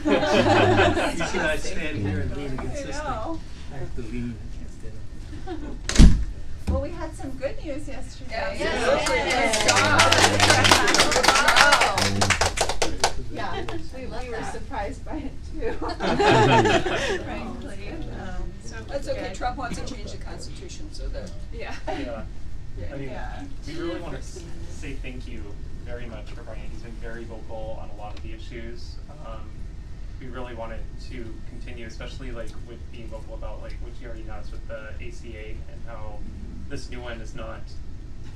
You see, I stand here and lean against this thing. I have to lean against it. Well, we had some good news yesterday. Yeah, we were surprised by it too. Frankly. That's okay. Trump wants to change the Constitution, so that. Yeah. I mean, we really want to say thank you very much for Brian. He's been very vocal on a lot of the issues. We really wanted to continue, especially like with being vocal about like what you already announced with the ACA and how this new one is not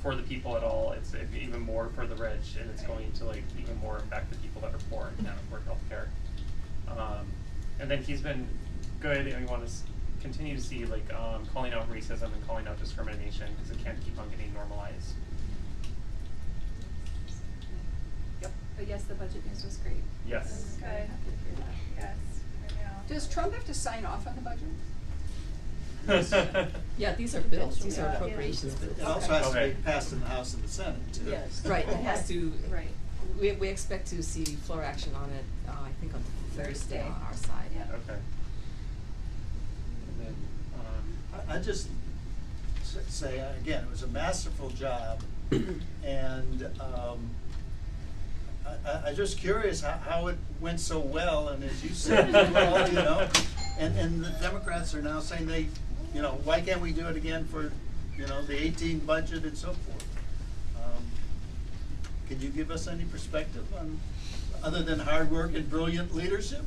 for the people at all. It's even more for the rich, and it's going to like even more affect the people that are poor and can't afford healthcare. And then he's been good, and we want to continue to see like calling out racism and calling out discrimination because it can't keep on getting normalized. Yep. But yes, the budget news was great. Yes. Good. Happy to hear that. Yes. I know. Does Trump have to sign off on the budget? Yeah, these are bills. These are appropriations bills. It also has to be passed in the House and the Senate, too. Yes. Right, it has to. Right. We expect to see floor action on it, I think on Thursday on our side. Yeah. Okay. And then, I just say, again, it was a masterful job, and I'm just curious how it went so well, and as you said, well, you know, and the Democrats are now saying they, you know, why can't we do it again for, you know, the 18 budget and so forth? Could you give us any perspective on, other than hard work and brilliant leadership?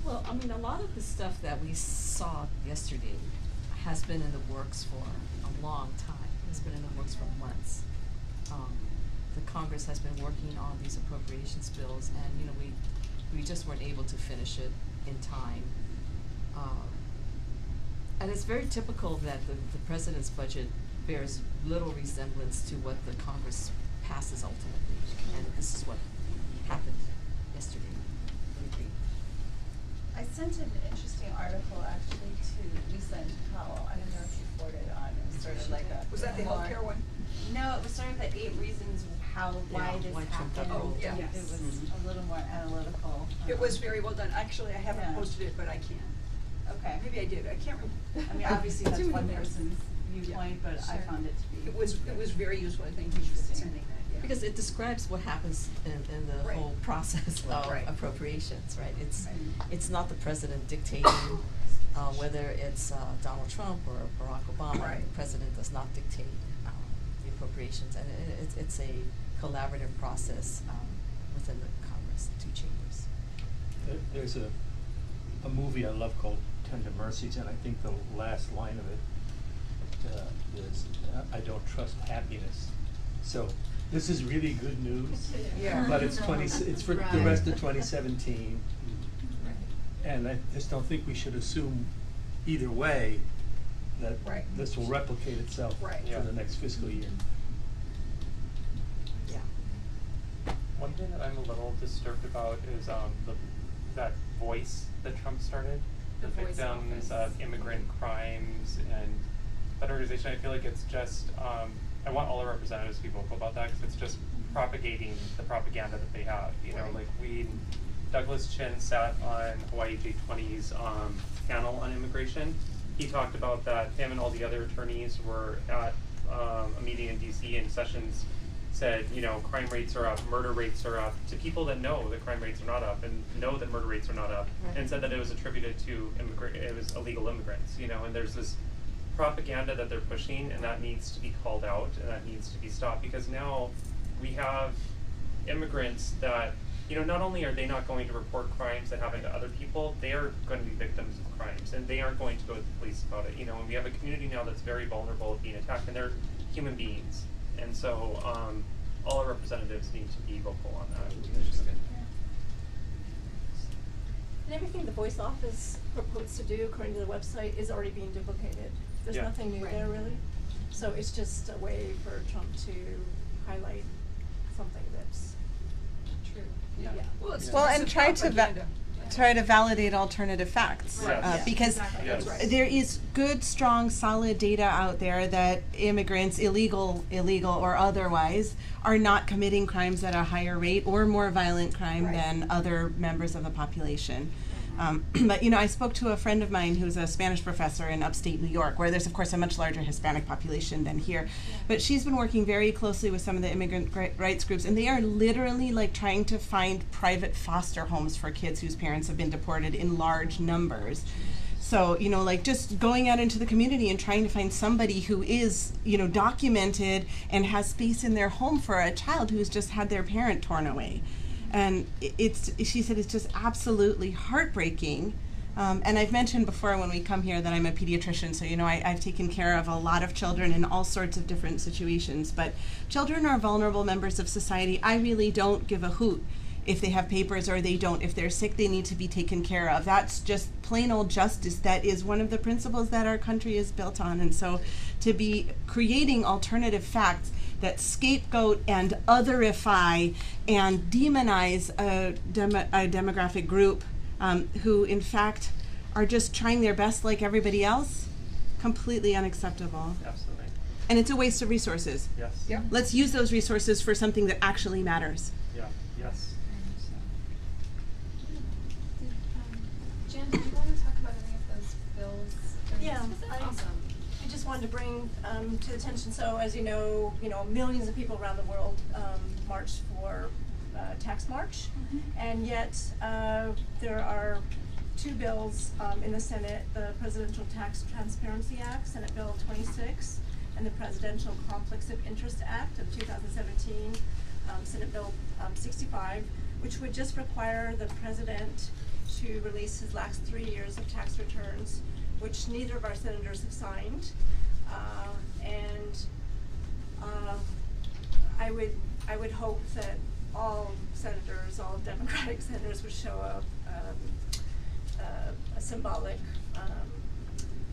Well, I mean, a lot of the stuff that we saw yesterday has been in the works for a long time. It's been in the works for months. The Congress has been working on these appropriations bills, and you know, we just weren't able to finish it in time. And it's very typical that the president's budget bears little resemblance to what the Congress passes ultimately, and this is what happened yesterday. I sent an interesting article actually to Lisa and Powell. I don't know if you forwarded on. It was sort of like a. Was that the healthcare one? No, it was sort of the 8 reasons why this Trump got happened. rolled. Yeah. It was a little more analytical. It was very well done. Actually, I haven't Yeah. posted it, but I can. Okay. Maybe I did. I can't remember. I mean, obviously that's Too many one things. person's viewpoint, but I Sure. found it to be. It was very useful. I thank you for sending that. Yeah. Because it describes what happens in the Right. whole process of Right. appropriations, right? Right. It's not the president dictating whether it's Donald Trump or Barack Obama. Right. The president does not dictate the appropriations, and it's a collaborative process within the Congress, the two chambers. There's a movie I love called Tender Mercies, and I think the last line of it is, I don't trust happiness. So this is really good news, Yeah. but it's for the Right. rest of 2017, and I just don't think we should assume either way that Right. this will replicate itself Right. for the next fiscal year. Yeah. one thing that I'm a little disturbed about is that voice that Trump started, The the Voice victims Office. of immigrant crimes, and that organization. I feel like it's just. I want all our representatives to be vocal about that because it's just propagating the propaganda that they have. You know, Right. like Douglas Chin sat on Hawaii J20's panel on immigration. He talked about that him and all the other attorneys were at a meeting in DC, and Sessions said, you know, crime rates are up, murder rates are up, to people that know that crime rates are not up and know that murder rates are not up, Right. and said that it was attributed to it was illegal immigrants, you know, and there's this propaganda that they're pushing, and that needs to be called out, and that needs to be stopped, because now we have immigrants that, you know, not only are they not going to report crimes that happen to other people, they are going to be victims of crimes, and they aren't going to go to the police about it, you know, and we have a community now that's very vulnerable of being attacked, and they're human beings, and so all our representatives need to be vocal on that. And everything the Voice Office proposed to do, according to the website, is already being duplicated. There's Yeah. nothing new Right. there, really. So it's just a way for Trump to highlight something that's true. Yeah. Yeah. Well, it's Well, it's and a try to propaganda. try to validate alternative facts. Right. Because Exactly. Yes. That's right. there is good, strong, solid data out there that immigrants, illegal or otherwise, are not committing crimes at a higher rate or more violent crime Right. than other members of the population. But I spoke to a friend of mine who's a Spanish professor in upstate New York, where there's of course a much larger Hispanic population than here. But she's been working very closely with some of the immigrant rights groups, and they are literally like trying to find private foster homes for kids whose parents have been deported in large numbers. So, like just going out into the community and trying to find somebody who is, documented and has space in their home for a child who's just had their parent torn away. And she said it's just absolutely heartbreaking. And I've mentioned before when we come here that I'm a pediatrician, so I've taken care of a lot of children in all sorts of different situations. But children are vulnerable members of society. I really don't give a hoot if they have papers or they don't. If they're sick, they need to be taken care of. That's just plain old justice. That is one of the principles that our country is built on. And so to be creating alternative facts that scapegoat and otherify and demonize a demographic group who in fact are just trying their best like everybody else, completely unacceptable. Absolutely. And it's a waste of resources. Yes. Yep. Let's use those resources for something that actually matters. Yeah. Yes. Jen, do you want to talk about any of those bills? Yeah, Awesome. I just wanted to bring to attention, so as you know, millions of people around the world marched for Tax March, and yet there are two bills in the Senate, the Presidential Tax Transparency Act, Senate Bill 26, and the Presidential Conflicts of Interest Act of 2017, Senate Bill 65, which would just require the president to release his last 3 years of tax returns, which neither of our senators have signed. I would hope that all senators, all Democratic senators, would show a symbolic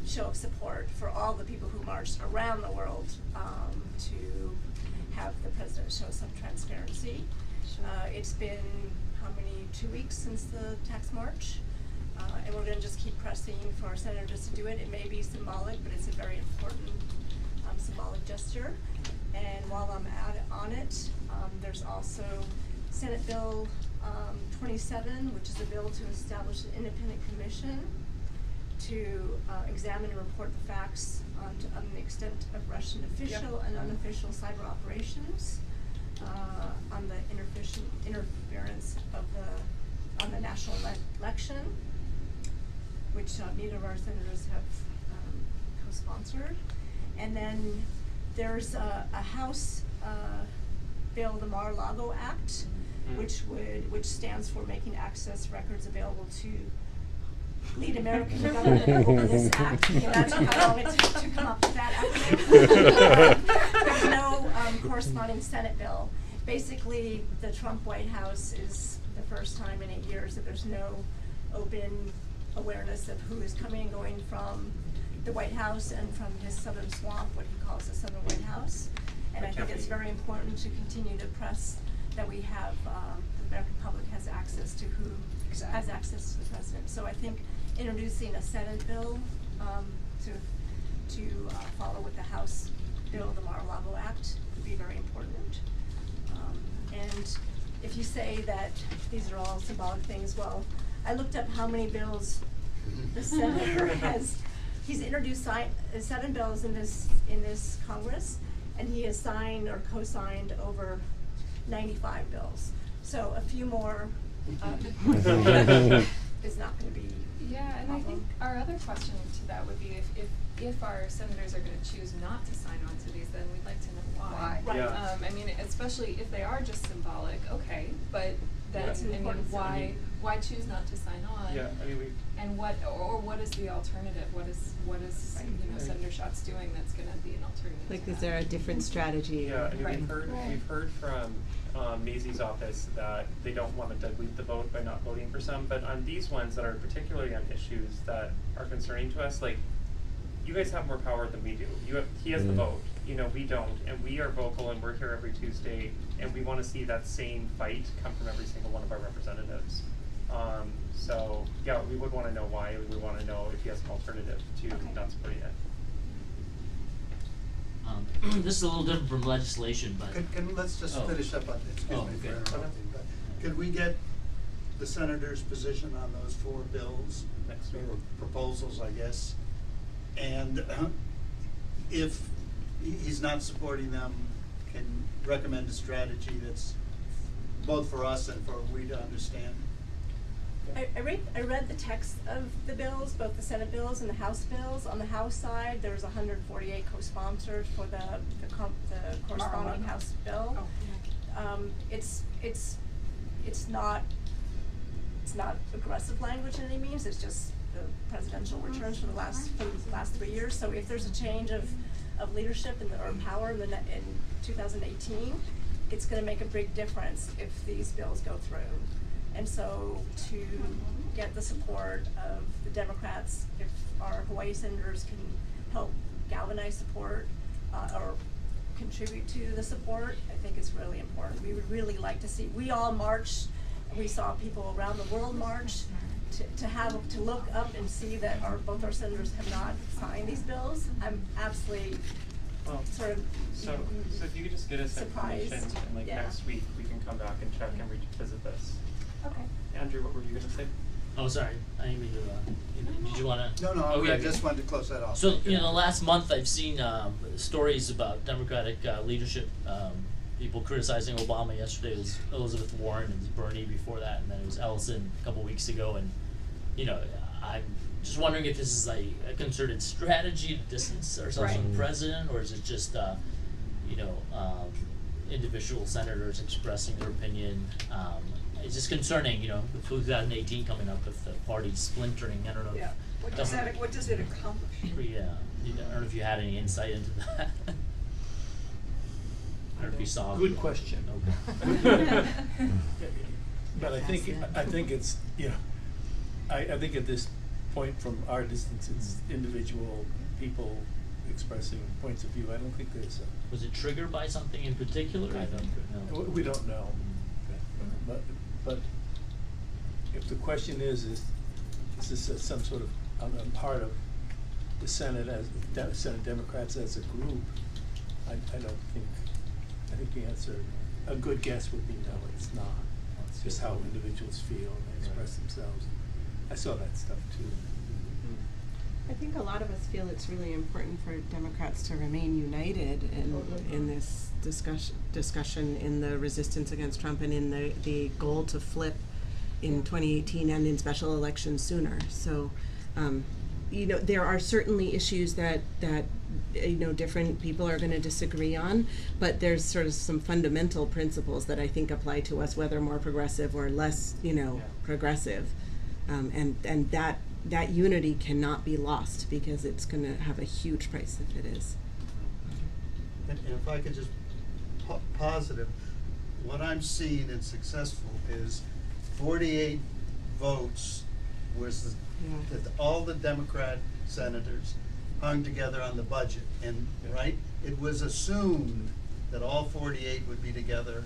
show of support for all the people who marched around the world to have the president show some transparency. It's been, 2 weeks since the tax march? And we're going to just keep pressing for our senators to do it. It may be symbolic, but it's a very important symbolic gesture. And while I'm on it, there's also Senate Bill 27, which is a bill to establish an independent commission to examine and report the facts on the extent of Russian official and unofficial cyber operations, on the interference on the national election, which neither of our senators have co-sponsored. And then there's a House bill, the Mar-a-Lago Act, which stands for Making Access Records Available to Lead American Government over this act. Can you imagine how long it took to come up with that acronym? There's no corresponding Senate bill. Basically, the Trump White House is the first time in 8 years that there's no open awareness of who is coming and going from the White House and from his southern swamp, what he calls the Southern White House. And I think it's very important to continue to press that we have, the American public has access to who has access to the president. So I think introducing a Senate bill to follow with the House bill, the Mar-a-Lago Act, would be very important. And if you say that these are all symbolic things, well, I looked up how many bills the senator has. He's introduced 7 bills in this Congress, and he has signed or co-signed over 95 bills. So a few more is not going to be. Yeah, and I think our other question to that would be if our senators are going to choose not to sign on to these, then we'd like to know why. Right. Yeah. I mean, especially if they are just symbolic, okay, but then That's an I mean, important thing. why choose not to sign on? Yeah, I mean, And what is the alternative? What is Senator Schatz doing that's going to be an alternative? Like, to is that? there a different strategy? yeah, I mean, Right. we've heard from Maisie's office that they don't want to dilute the vote by not voting for some, but on these ones that are particularly on issues that are concerning to us, like, you guys have more power than we do. He has the vote, we don't, and we are vocal and we're here every Tuesday, and we want to see that same fight come from every single one of our representatives. So yeah, we would want to know why. We would want to know if he has an alternative to not supporting it. This is a little different from legislation, but Let's just finish up on this, excuse me for okay. interrupting, but could we get the senator's position on those 4 bills? Next week. Or proposals, I guess, and if he's not supporting them, can recommend a strategy that's both for us and for we to understand? I read the text of the bills, both the Senate bills and the House bills. On the House side, there's 148 co-sponsors for the corresponding House bill. It's not aggressive language in any means. It's just the presidential returns for the last 3 years. So if there's a change of leadership or power in 2018, it's going to make a big difference if these bills go through. And so to get the support of the Democrats, if our Hawaii senators can help galvanize support or contribute to the support, I think it's really important. We would really like to see, we all marched, and we saw people around the world march, to look up and see that both our senators have not signed these bills. I'm absolutely sort of So if you could just get us surprised. information, and next week we can come back and check and revisit this. Okay. Andrew, what were you gonna say? oh, sorry, I didn't mean to, did you wanna? No, Okay, I okay. just wanted to close that off. So, last month I've seen stories about Democratic leadership, people criticizing Obama. Yesterday it was Elizabeth Warren, and it was Bernie before that, and then it was Ellison a couple weeks ago. And, I'm just wondering if this is a concerted strategy to distance ourselves from the president, or is it just, individual senators expressing their opinion? It's just concerning, with 2018 coming up, with the party splintering. I don't know. Yeah, what does it accomplish? Yeah, I don't know if you had any insight into that. I don't know if you saw. Good question. Okay. But I think it's, I think at this point, from our distance, it's individual people expressing points of view. I don't think there's Was it triggered by something in particular? I don't know. we don't know. But if the question is this some sort of on part of the Senate Senate Democrats as a group? I think the answer, a good guess would be no, it's not. It's just how individuals feel and they express themselves. I saw that stuff too. I think a lot of us feel it's really important for Democrats to remain united in this discussion in the resistance against Trump and in the goal to flip in 2018 and in special elections sooner. So, there are certainly issues that different people are going to disagree on, but there's sort of some fundamental principles that I think apply to us, whether more progressive or less, progressive, and that unity cannot be lost because it's going to have a huge price if it is. And if I could just positive, what I'm seeing in successful is 48 votes was that all the Democrat senators hung together on the budget, and it was assumed that all 48 would be together,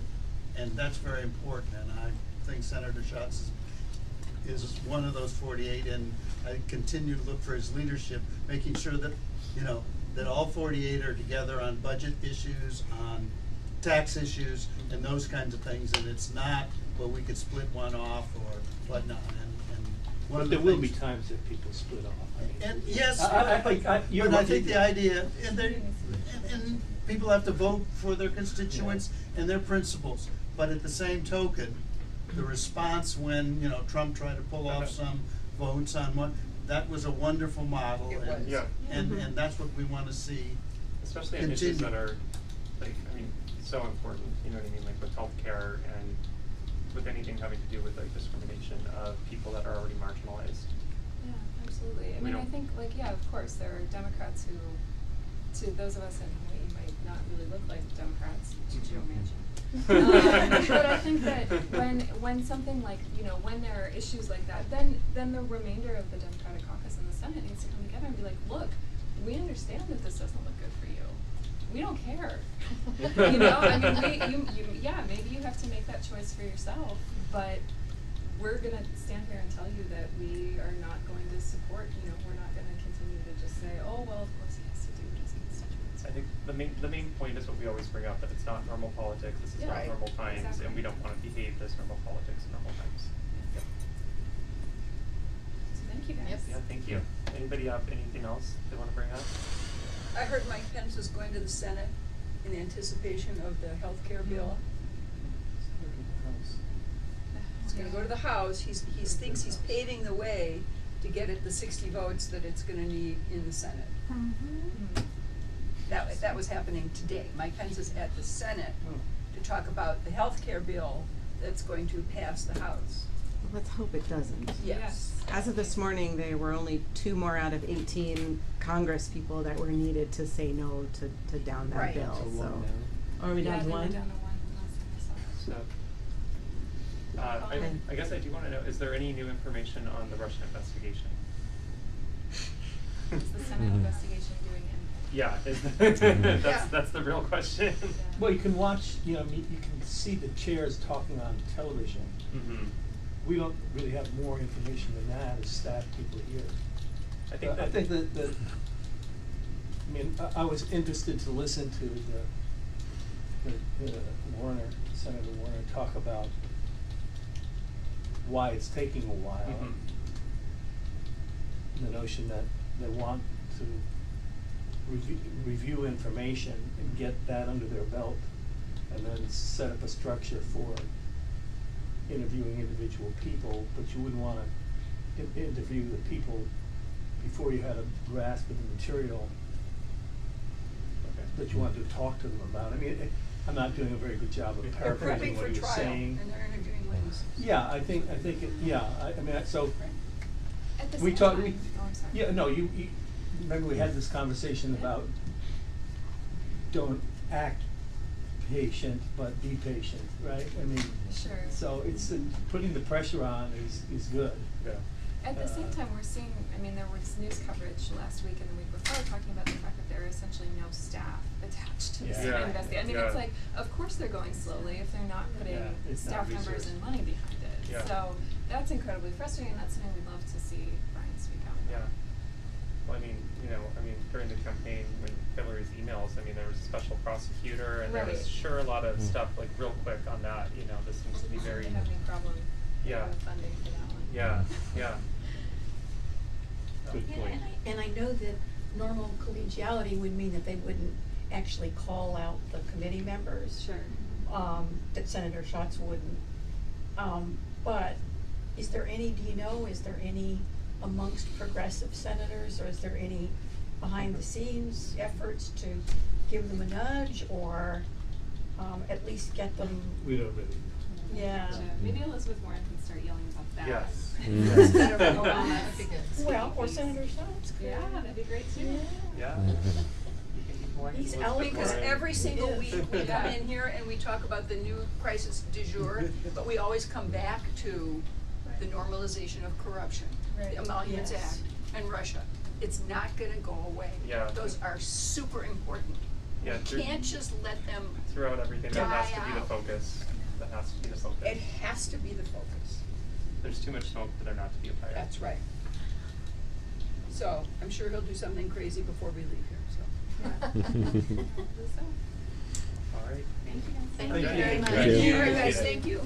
and that's very important. And I think Senator Schatz is one of those 48, and I continue to look for his leadership, making sure that that all 48 are together on budget issues, on tax issues, and those kinds of things. And it's not, well, we could split one off or whatnot. And one of the There will be things- times that people split off. And yes, you're but I right. think the idea, and people have to vote for their constituents and their principles. But at the same token, the response when Trump tried to pull off some votes on one, that was a wonderful model. It was. Yeah. And that's what we want to see. Especially on issues that are, so important, you know what I mean, with healthcare and with anything having to do with discrimination of people that are already marginalized. Yeah, absolutely. I mean, I think, of course, there are Democrats who, to those of us in Hawaii, might not really look like Democrats, to Joe Manchin. But I think that when something when there are issues like that, then the remainder of the Democratic caucus in the Senate needs to come together and be like, look, we understand that this doesn't look good for you. We don't care. Maybe you have to make that choice for yourself, but we're gonna stand here and tell you that we are not going to support, we're not gonna continue to just say, oh, well, of course he has to do what his constituents. I think the main point is what we always bring up, that it's not normal politics, this is not normal times, Exactly. and we don't want to behave as normal politics in normal times. Yep. So thank you guys. Yeah, thank you. Anybody have anything else they want to bring up? I heard Mike Pence is going to the Senate in anticipation of the healthcare bill. It's gonna go to the House, he thinks he's paving the way to get it the 60 votes that it's gonna need in the Senate. That was happening today. Mike Pence is at the Senate to talk about the healthcare bill that's going to pass the House. Well, let's hope it doesn't. Yes. As of this morning, there were only 2 more out of 18 Congress people that were needed to say no to down that Right. bill, So so. one now. Are we Yeah, down to they were one? down to one last time I saw it. So, I guess I do want to know, is there any new information on the Russian investigation? Is the Senate investigation doing anything? Yeah, that's the real question. Well, you can watch, you can see the chairs talking on television. Mm-hmm. We don't really have more information than that as staff people here. I think that I was interested to listen to the Warner, Senator Warner, talk about why it's taking a while. Mm-hmm. The notion that they want to review information and get that under their belt, and then set up a structure for interviewing individual people, but you wouldn't want to interview the people before you had a grasp of the material that you wanted to talk to them about. I mean, I'm not doing a very good job of They're paraphrasing prepping what for he was trial, saying. and they're interviewing witnesses. Yeah, I think I mean, so At the we same talked. time, oh, I'm sorry. Yeah, no, you remember we had this conversation about don't act patient, but be patient, right? I mean, Sure. so it's putting the pressure on is good. Yeah. At the same time, we're seeing, there was news coverage last week and the week before talking about the fact that there are essentially no staff attached to the Yeah. Senate investigation. Yeah. It's like, of course they're going slowly if they're not putting Yeah, it's not staff numbers resourced. and money behind it. Yeah. So that's incredibly frustrating, and that's something we'd love to see Brian speak out Yeah. about. Well, during the campaign, when Hillary's emails, there was a special prosecutor, and there was Right. sure a lot of stuff, like, real quick on that, this seems to be very, They have any problem Yeah. with funding for that one. yeah. Good Yeah, point. and I know that normal collegiality would mean that they wouldn't actually call out the committee members. Sure. That Senator Schatz wouldn't. But is there any amongst progressive senators, or is there any behind the scenes efforts to give them a nudge, or at least get them, We don't really. yeah. Maybe Elizabeth Warren can start yelling about that. Yes. Instead of Obama. That'd be good. Well, or Senator Schatz. Yeah, that'd be great too. Yeah. Mm-hmm. You can keep going. He's Elizabeth eloquent. Because Warren. every single Yes. week we come Yeah. in here and we talk about the new crisis du jour, but we always come back to the normalization of corruption, Right. the Emoluments Yes. Act, and Russia. It's not gonna go away. Yeah. Those are super important. Yeah, We can't just let them, Throughout everything, that has to die be the out. focus. That has to be the focus. it has to be the focus. There's too much smoke for there not to be a fire. That's right. So, I'm sure he'll do something crazy before we leave here, so. So, All right. thank you guys. Thank you very much. All right, guys, thank you.